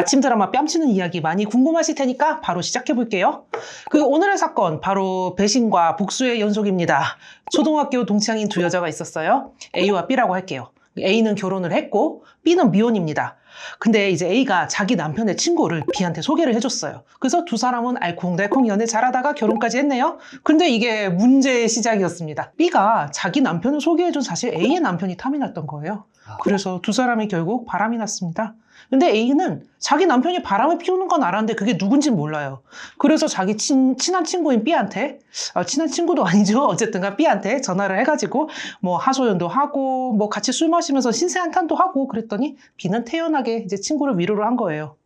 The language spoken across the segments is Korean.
아침 드라마 뺨치는 이야기 많이 궁금하실 테니까 바로 시작해 볼게요. 오늘의 사건 바로 배신과 복수의 연속입니다. 초등학교 동창인 두 여자가 있었어요. A와 B라고 할게요. A는 결혼을 했고 B는 미혼입니다. 근데 이제 A가 자기 남편의 친구를 B한테 소개를 해줬어요. 그래서 두 사람은 알콩달콩 연애 잘하다가 결혼까지 했네요. 근데 이게 문제의 시작이었습니다. B가 자기 남편을 소개해준 사실 A의 남편이 탐이 났던 거예요. 그래서 두 사람이 결국 바람이 났습니다. 근데 A는 자기 남편이 바람을 피우는 건 알았는데 그게 누군지 몰라요. 그래서 자기 친한 친구인 B한테, 친한 친구도 아니죠. 어쨌든 B한테 전화를 해가지고 뭐 하소연도 하고 뭐 같이 술 마시면서 신세한탄도 하고 그랬더니 B는 태연하게 이제 친구를 위로를 한 거예요.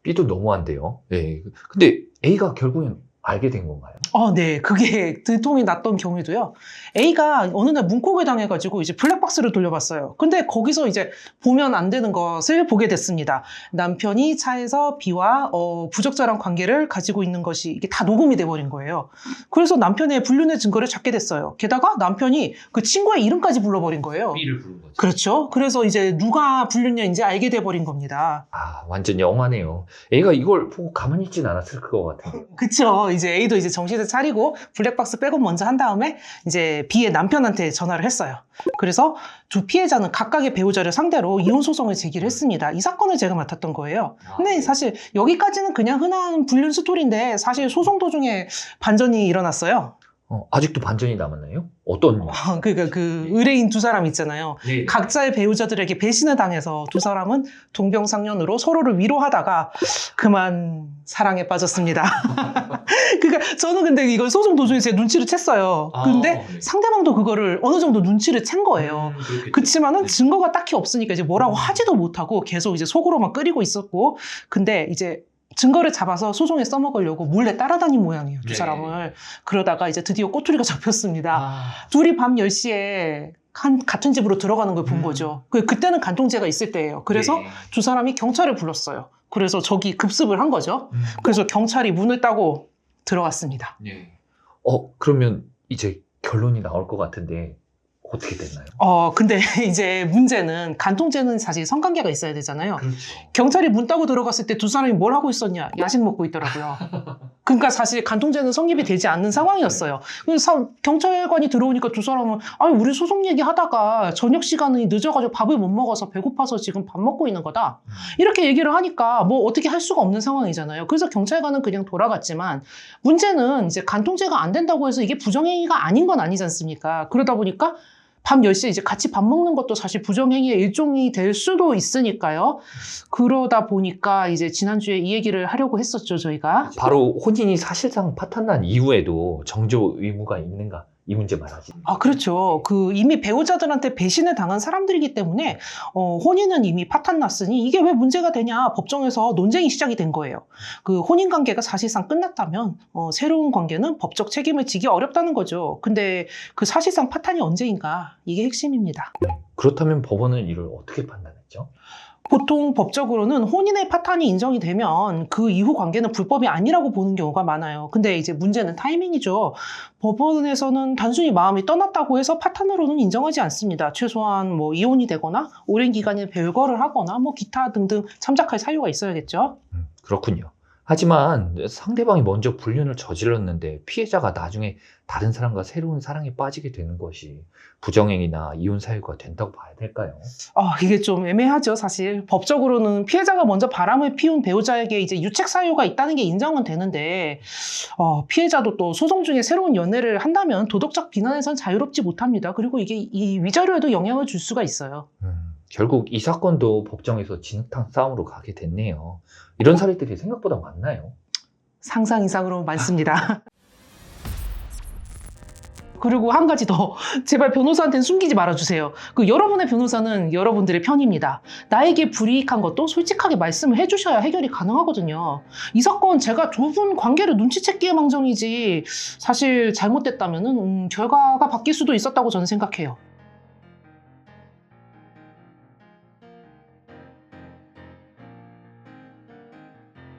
B도 너무한데요. 네. 근데 A가 결국엔 알게 된 건가요? 네. 그게 들통이 났던 경우도요. A가 어느 날 문콕을 당해가지고 이제 블랙박스를 돌려봤어요. 근데 거기서 이제 보면 안 되는 것을 보게 됐습니다. 남편이 차에서 B와 부적절한 관계를 가지고 있는 것이 이게 다 녹음이 돼버린 거예요. 그래서 남편의 불륜의 증거를 찾게 됐어요. 게다가 남편이 그 친구의 이름까지 불러버린 거예요. B를 부른 거죠. 그렇죠. 그래서 이제 누가 불륜녀인지 알게 돼버린 겁니다. 완전 영화네요. A가 이걸 보고 가만히 있진 않았을 것 같아요. 그쵸. 이제 A도 이제 정신을 차리고 블랙박스 백업 먼저 한 다음에 이제 B의 남편한테 전화를 했어요. 그래서 두 피해자는 각각의 배우자를 상대로 이혼 소송을 제기를 했습니다. 이 사건을 제가 맡았던 거예요. 근데 사실 여기까지는 그냥 흔한 불륜 스토리인데 사실 소송 도중에 반전이 일어났어요. 아직도 반전이 남았나요? 어떤? 그러니까 그 의뢰인 두 사람 있잖아요. 네. 각자의 배우자들에게 배신을 당해서 두 사람은 동병상련으로 서로를 위로하다가 그만 사랑에 빠졌습니다. 그러니까 저는 근데 이걸 소송 도중에 제 눈치를 챘어요. 근데 네. 상대방도 그거를 어느 정도 눈치를 챈 거예요. 그렇지만은 증거가 딱히 없으니까 이제 뭐라고 하지도 못하고 계속 이제 속으로만 끓이고 있었고, 근데 이제 증거를 잡아서 소송에 써먹으려고 몰래 따라다닌 모양이에요, 두 사람을. 그러다가 이제 드디어 꼬투리가 잡혔습니다. 둘이 밤 10시에 같은 집으로 들어가는 걸 본 거죠. 그때는 간통죄가 있을 때예요. 그래서 두 사람이 경찰을 불렀어요. 그래서 저기 급습을 한 거죠. 그래서 경찰이 문을 따고 들어갔습니다. 그러면 이제 결론이 나올 것 같은데 어떻게 됐나요? 근데 이제 문제는 간통죄는 사실 성관계가 있어야 되잖아요. 그렇죠. 경찰이 문 따고 들어갔을 때 두 사람이 뭘 하고 있었냐? 야식 먹고 있더라고요. 그러니까 사실 간통죄는 성립이 되지 않는 상황이었어요. 그래서 경찰관이 들어오니까 두 사람은 우리 소송 얘기하다가 저녁 시간이 늦어가지고 밥을 못 먹어서 배고파서 지금 밥 먹고 있는 거다. 이렇게 얘기를 하니까 뭐 어떻게 할 수가 없는 상황이잖아요. 그래서 경찰관은 그냥 돌아갔지만 문제는 이제 간통죄가 안 된다고 해서 이게 부정행위가 아닌 건 아니지 않습니까? 그러다 보니까 밤 10시에 이제 같이 밥 먹는 것도 사실 부정행위의 일종이 될 수도 있으니까요. 그러다 보니까 이제 지난주에 이 얘기를 하려고 했었죠, 저희가. 바로 혼인이 사실상 파탄난 이후에도 정조 의무가 있는가? 이 문제 말하지. 그렇죠. 이미 배우자들한테 배신을 당한 사람들이기 때문에 혼인은 이미 파탄났으니 이게 왜 문제가 되냐 법정에서 논쟁이 시작이 된 거예요. 혼인 관계가 사실상 끝났다면 새로운 관계는 법적 책임을 지기 어렵다는 거죠. 근데 사실상 파탄이 언제인가 이게 핵심입니다. 그렇다면 법원은 이를 어떻게 판단했죠? 보통 법적으로는 혼인의 파탄이 인정이 되면 그 이후 관계는 불법이 아니라고 보는 경우가 많아요. 근데 이제 문제는 타이밍이죠. 법원에서는 단순히 마음이 떠났다고 해서 파탄으로는 인정하지 않습니다. 최소한 뭐 이혼이 되거나 오랜 기간에 별거를 하거나 뭐 기타 등등 참작할 사유가 있어야겠죠. 그렇군요. 하지만 상대방이 먼저 불륜을 저질렀는데 피해자가 나중에 다른 사람과 새로운 사랑에 빠지게 되는 것이 부정행위나 이혼 사유가 된다고 봐야 될까요? 이게 좀 애매하죠, 사실. 법적으로는 피해자가 먼저 바람을 피운 배우자에게 이제 유책 사유가 있다는 게 인정은 되는데, 피해자도 또 소송 중에 새로운 연애를 한다면 도덕적 비난에선 자유롭지 못합니다. 그리고 이게 이 위자료에도 영향을 줄 수가 있어요. 결국 이 사건도 법정에서 진흙탕 싸움으로 가게 됐네요. 이런 사례들이 생각보다 많나요? 상상 이상으로 많습니다. 그리고 한 가지 더, 제발 변호사한테는 숨기지 말아주세요. 여러분의 변호사는 여러분들의 편입니다. 나에게 불이익한 것도 솔직하게 말씀을 해주셔야 해결이 가능하거든요. 이 사건 제가 두 분 관계를 눈치챘기에 망정이지 사실 잘못됐다면 결과가 바뀔 수도 있었다고 저는 생각해요.